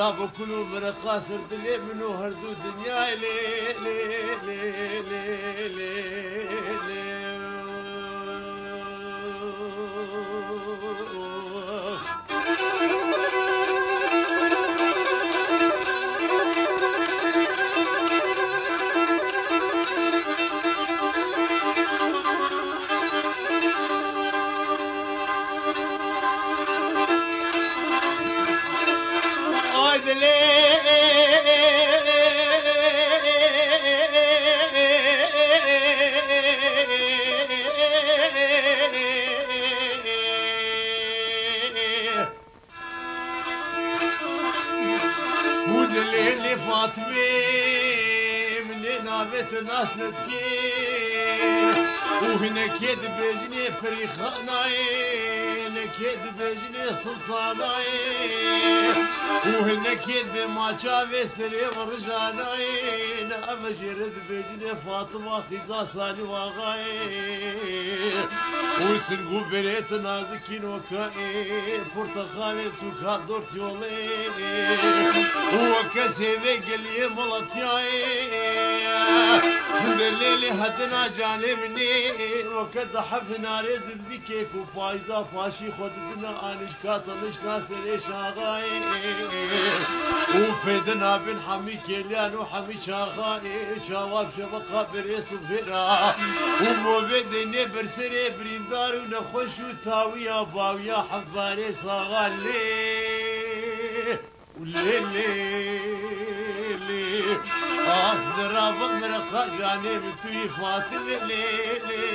لا بكونوا من قاصر دلي منو هردو دنيا لي لي لي لي لي ودليلي فاطمي من نابت ناس نتكي وهنا كيد بجني فريخاناي نكيد بجني سلطاناي وهنا كيد ما شافي سري ورجاناي نابجرد بجني فاطمة خيزا سالي واغاي وسنقو بريت نازكين وكاي برتخالي توكا دورت يولي وكسيبي قلي ملطياي الليلي هدنا جانبني وكد حفنا رزب زكيك وفايزة فاشي خدنا انش كاتلش ناصر شاغاي وفيدنا بن حمي كيلان وحمي شاغاي شواب شبقة بريس فيرا ومو بدني برسري بريندار ونخش وتاويا باويا حفاري صاغالي وليلي أخذ رابق مرقا جانب توي فاطمة ليلي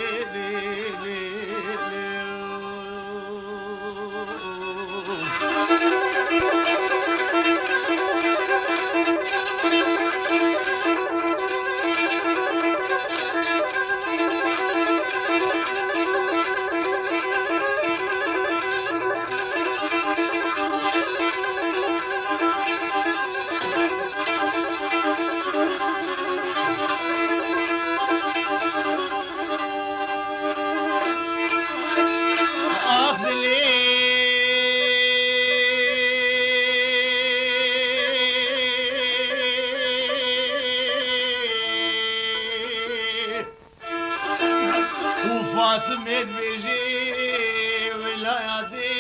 فاطمة بيجي ولاياتي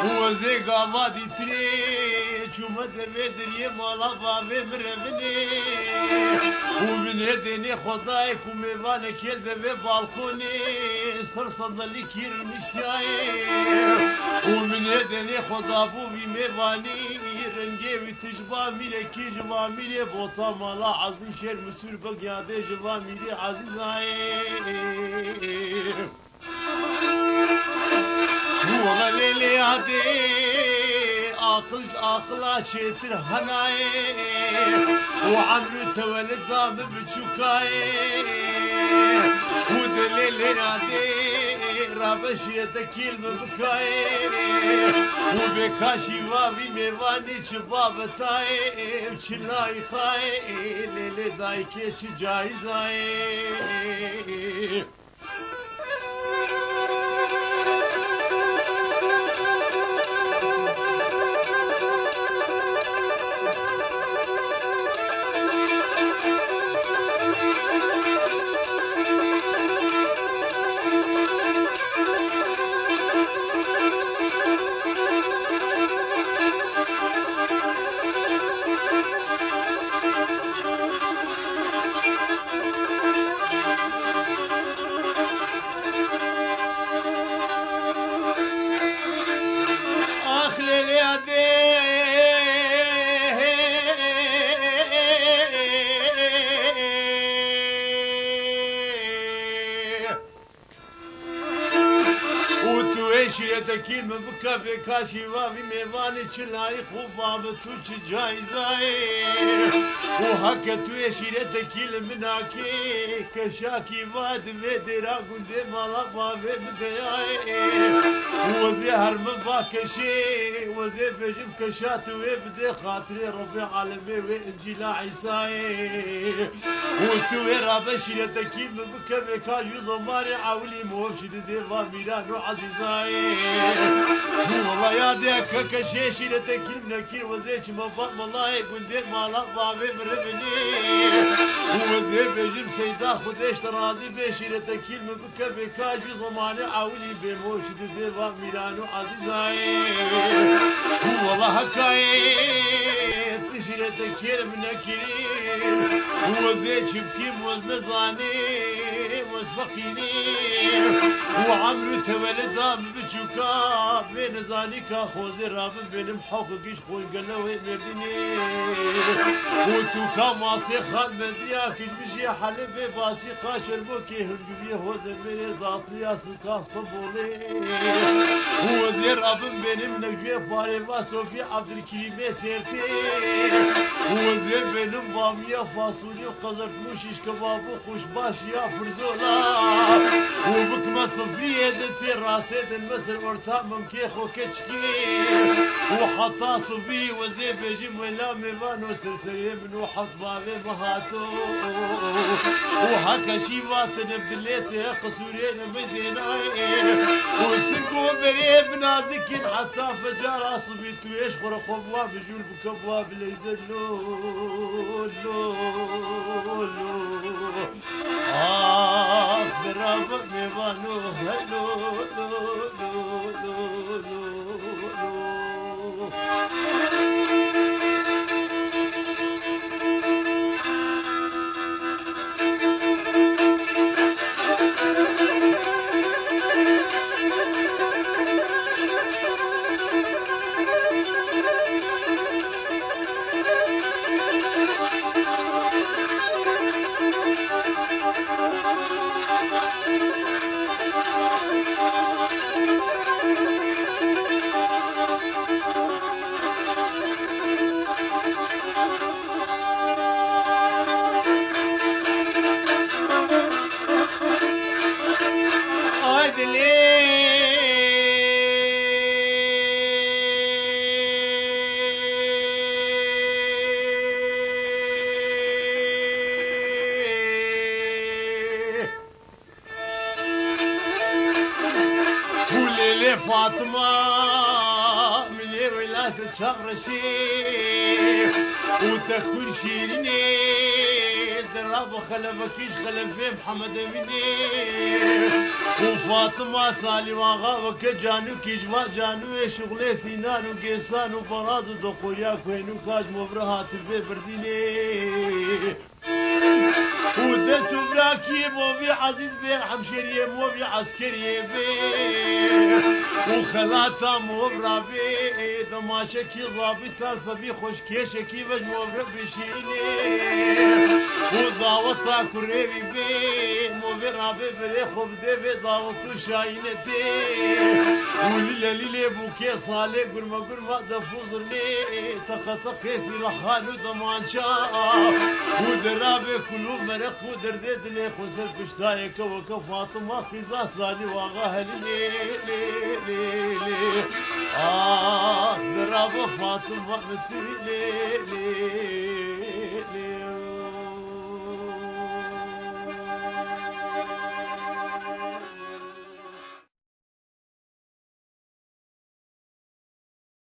وزي قاماتي تري شو مدري مالا بابي مرمني ومن هدني خدايك وميبانك يلدى بالكوني صرصد لي كير مشتاي ومن هدني خدا بوبي ميباني رنجي تجبا ميلي كي جبا ميلي بوطا مالا عزني شير مسور بقيادي جبا ميلي عزيزاي والله ليلي عدي عقلا شيتر هناي وعمرو تولد ضام بشوكاي ودليلي عدي رابش يتكيل ببكاي وبكاشي وابي ميواني شبابتاي وشلاي خاي ليلي دايكي جايزاي يدكين من بكا في كاشي وافي ميواني چلاي خوبا بتوچ جايزاي وهكا تويشيرة كيل مناكي كشاكي فاد فيدرا قندي مالابا في بداية وزهر من باكشي وزي بجم كشات ويبدي خاطري ربي عالمي وإنجيلا عيساي وتوي رابا شيرة كيل من بكبكا يزماري عولي موفشد ديفا ميلانو عزيزاي والله يا ديك كشي شيرة كيل مناكي وزيش مبا مالله قندي مالابا في مربني وزي بجم سيدا خدش ترازي بشيرة كيل من بكبكا يزماري عولي بموفشد ديفا ميلانو عزيزاي والله هكاي تشيرة كيل مناكي وزي شبكي وزنزاني وزفقيني وعمرو تولد بچوكا بين زانيكا خوزي رابن بين محققيش خوي قلوي مردني وتوكا ماسي خال مدريا كيش بجي حلبي باسي قاشر بوكي هنقبي هوزي بيني ضاطليا سلكا صبولي وزي رابن بين منجوي فاري باسوفي عبد الكريم سيرتي وزي بين بامية فاصولي وقزر موشيش كبابو خوش باشي يا فرزولا وبكما صفية دستي راسي المسر ورتا ممكيخو كتشكي وحطا صفي وزي بيجي ولا ميمانو سرسري من وحط بابي مهاتو وهكا شيفات نبدليتي قصورين مزيناي وسنكو بري بنازكين حتى فجار صفي تويش خرقوا بواب جول بكبواب ليزلون برافو ميمانو فاطمة من ولاية تشغرشي وتكون شيريني دراب خلفكيش خلفي محمد مني وفاطمة صالي واغا وكجانو كيجوا جانو شغلي سينان وقيسان وفراز ودقويا كوينو كاج مبرهات في برزيني ودستو براكي موبي عزيز بيه حمشيريه موبي عسكريه بيه وخلاتا موبرا بيه دماشكي ضابطة فبي خوشكيشكي بج موبرا بشيني ودعوتا كريبي بيه موبي رابي بري خوب دي بي دعوتو شاينتي وليلة ليلة بوكي صالي قرما دفوزرني تخطقيسي لحالو دمانشا ودرابي كلو مرخ ودردد لي خسر بشتايك وكفاطمة خزا صالي واغا لي درابي فاطمة متي لي